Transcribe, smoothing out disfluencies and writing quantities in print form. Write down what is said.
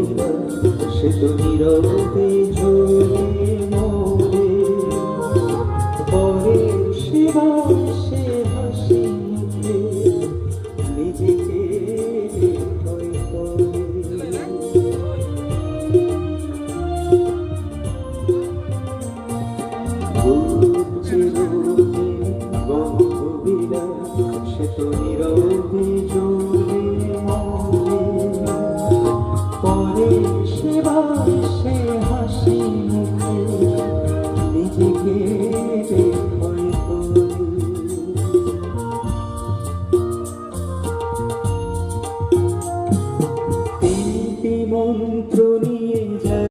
বিনা সে তো নীরবে ঝরে মরে। পরে সেবা সে হাসি মুখে নিজেকে ভয় করে। গন্ধ বিনা সে তো নীরবে ঝরে মরে। পরে সেবা সে হাসি মুখে নিজেকে ভয় করে। তিনটি মন্ত্র নিয়ে